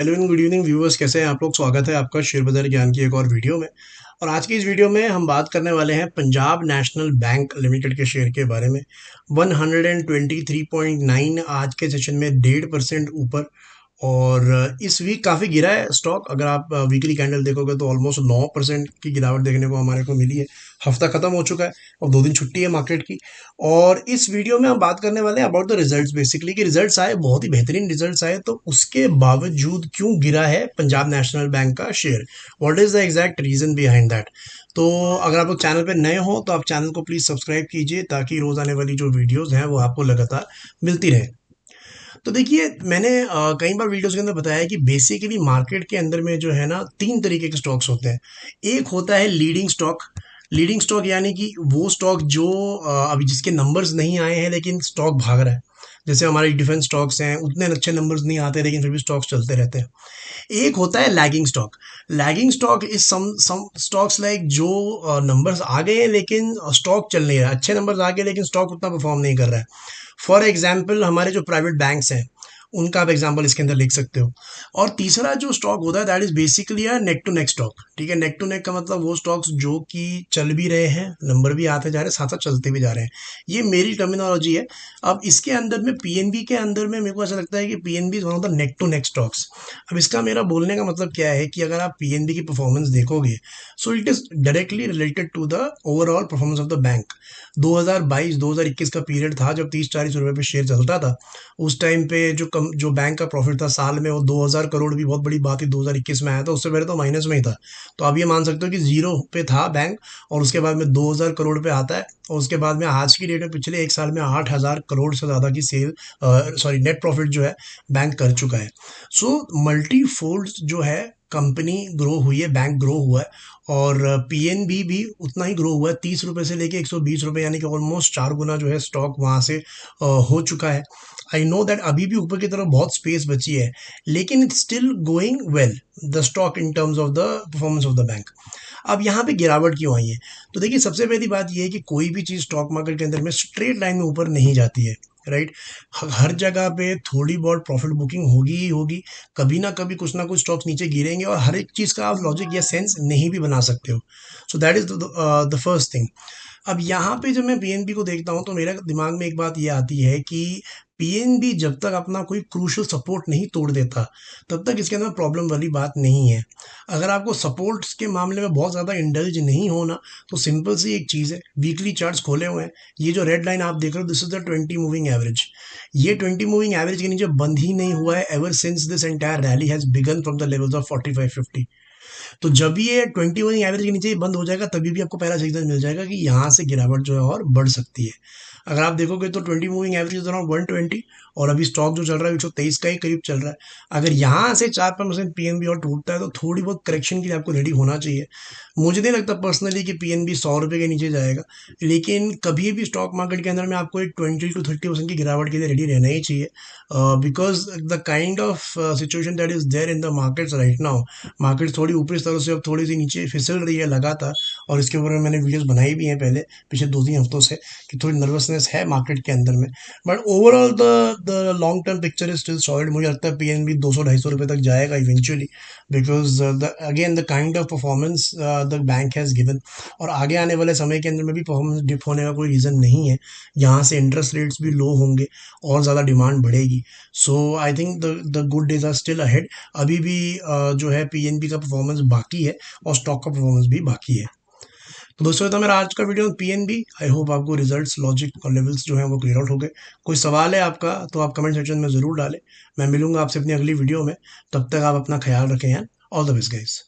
Hello and good evening viewers, कैसे हैं आप लोग। स्वागत है आपका शेयर बाजार ज्ञान की एक और वीडियो में। और आज की इस वीडियो में हम बात करने वाले हैं पंजाब नेशनल बैंक लिमिटेड के शेयर के बारे में। 123.9 आज के सेशन में 1.5% ऊपर। और इस वीक काफ़ी गिरा है स्टॉक। अगर आप वीकली कैंडल देखोगे तो ऑलमोस्ट 9% की गिरावट देखने को हमारे को मिली है। हफ्ता खत्म हो चुका है और 2 दिन छुट्टी है मार्केट की। और इस वीडियो में हम बात करने वाले हैं अबाउट द रिजल्ट्स, बेसिकली कि रिजल्ट्स आए, बहुत ही बेहतरीन रिजल्ट्स आए, तो उसके बावजूद क्यों गिरा है पंजाब नेशनल बैंक का share. What is the exact reason behind that. तो अगर आप लोग चैनल पे नए हो तो आप चैनल को प्लीज सब्सक्राइब कीजिए ताकि रोज आने वाली जो वीडियोस हैं वो आपको लगातार मिलती रहे। तो देखिए, मैंने कई बार वीडियोस के अंदर बताया है कि बेसिकली मार्केट के अंदर में जो है ना, 3 तरीके के स्टॉक्स होते हैं। एक होता है लीडिंग स्टॉक। लीडिंग स्टॉक यानी कि वो स्टॉक जो अभी जिसके नंबर्स नहीं आए हैं लेकिन स्टॉक भाग रहा है। जैसे हमारे डिफेंस स्टॉक्स हैं, उतने अच्छे नंबर्स नहीं आते लेकिन फिर भी स्टॉक्स चलते रहते हैं। एक होता है lagging stock. Lagging stock is some stocks like जो नंबर्स आ गए हैं लेकिन स्टॉक चल नहीं रहा है। अच्छे नंबर्स आ गए लेकिन स्टॉक उतना परफॉर्म नहीं कर रहा है। फॉर एग्जाम्पल हमारे जो प्राइवेट बैंक्स हैं, उनका आप एग्जाम्पल इसके अंदर लिख सकते हो। और तीसरा जो स्टॉक होता है that is basically a neck to neck stock. ठीक है, नेक टू नेक का मतलब वो स्टॉक्स जो कि चल भी रहे हैं, नंबर भी आते जा रहे हैं, साथ साथ चलते भी जा रहे हैं। ये मेरी टर्मिनोलॉजी है। अब इसके अंदर में पीएनबी के अंदर में मेरे को ऐसा लगता है कि PNB is one of the neck to neck stocks. अब इसका मेरा बोलने का मतलब क्या है कि अगर आप पीएनबी की परफॉर्मेंस देखोगे, so it is directly related to the overall performance of the bank. 2022-2021 का पीरियड था जब 30-40 रुपए पे शेयर चलता था। उस टाइम पे जो बैंक का प्रॉफिट था साल में, वो 2000 करोड़ भी बहुत बड़ी बात थी। 2021 में आया था, उससे पहले तो माइनस में ही था। तो आप ये मान सकते हो कि जीरो पे था बैंक, और उसके बाद में 2000 करोड़ पे आता है। और उसके बाद में आज की डेट में पिछले एक साल में 8000 करोड़ से ज़्यादा की नेट प्रॉफिट जो है बैंक कर चुका है। सो मल्टी फोल्ड जो है कंपनी ग्रो हुई है, बैंक ग्रो हुआ है। और पीएनबी भी उतना ही ग्रो हुआ है, 30 रुपए से लेके 120 रुपए, यानी कि ऑलमोस्ट 4 गुना जो है स्टॉक वहां से हो चुका है। आई नो दैट अभी भी ऊपर की तरफ बहुत स्पेस बची है, लेकिन it's still going well the stock in terms of the performance of the bank. अब यहाँ पे गिरावट क्यों आई है? तो देखिए, सबसे पहली बात ये है कि कोई भी चीज़ स्टॉक मार्केट के अंदर में स्ट्रेट लाइन में ऊपर नहीं जाती है, राइट। हर जगह पे थोड़ी बहुत प्रॉफिट बुकिंग होगी ही होगी। कभी ना कुछ स्टॉक्स नीचे गिरेंगे, और हर एक चीज़ का आप लॉजिक या सेंस नहीं भी बना सकते हो। So that is the first thing. अब यहाँ पे जब मैं पीएनबी को देखता हूँ तो मेरे दिमाग में एक बात ये आती है कि पीएनबी जब तक अपना कोई क्रूशियल सपोर्ट नहीं तोड़ देता, तब तक इसके अंदर प्रॉब्लम वाली बात नहीं है। अगर आपको सपोर्ट्स के मामले में बहुत ज़्यादा इंडल्ज नहीं होना, तो सिंपल सी एक चीज़ है, वीकली चार्ट्स खोले हुए हैं। ये जो रेड लाइन आप देख रहे हो, this is the 20 moving average. ये 20 मूविंग एवरेज के नीचे बंद ही नहीं हुआ है ever since this entire rally has begin from the levels of 45-50। तो जब ये 20 मूविंग एवरेज के नीचे बंद हो जाएगा, तभी भी आपको पहला सिग्नल मिल जाएगा कि यहाँ से गिरावट जो है और बढ़ सकती है। अगर आप देखोगे तो 20 मूविंग एवरेज अराउंड 120, और अभी स्टॉक जो चल रहा है 123 का ही करीब चल रहा है। अगर यहाँ से 4-5% पीएनबी और टूटता है तो थोड़ी बहुत करेक्शन के लिए आपको रेडी होना चाहिए। मुझे नहीं लगता पर्सनली कि पीएनबी 100 रुपये के नीचे जाएगा, लेकिन कभी भी स्टॉक मार्केट के अंदर में आपको एक 20-30% की गिरावट के लिए रेडी रहना ही चाहिए। Because the kind of situation that is there in the markets right now, market थोड़ी ऊपरी स्तर से अब थोड़ी सी नीचे फिसल रही है लगातार। और इसके ऊपर मैंने वीडियोस बनाई भी हैं पहले, पिछले 2-3 हफ्तों से, कि थोड़ी नर्वसनेस है मार्केट के अंदर में। But overall the long term picture is still solid. मुझे लगता है पीएनबी 200-250 रुपये तक जाएगा eventually, because again the kind of performance the bank has given. और आगे आने वाले समय के अंदर में भी परफॉर्मेंस डिप होने का कोई रीज़न नहीं है। यहाँ से इंटरेस्ट रेट्स भी लो होंगे और ज़्यादा डिमांड बढ़ेगी। So I think the good days are still ahead. अभी भी जो है पीएनबी का परफॉर्मेंस बाकी है और स्टॉक का परफॉर्मेंस भी बाकी है। तो दोस्तों, ये था मेरा आज का वीडियो पीएनबी। आई होप आपको रिजल्ट्स, लॉजिक और लेवल्स जो हैं वो क्लियर आउट हो गए। कोई सवाल है आपका तो आप कमेंट सेक्शन में ज़रूर डालें। मैं मिलूंगा आपसे अपनी अगली वीडियो में। तब तक आप अपना ख्याल रखें यार। All the best guys.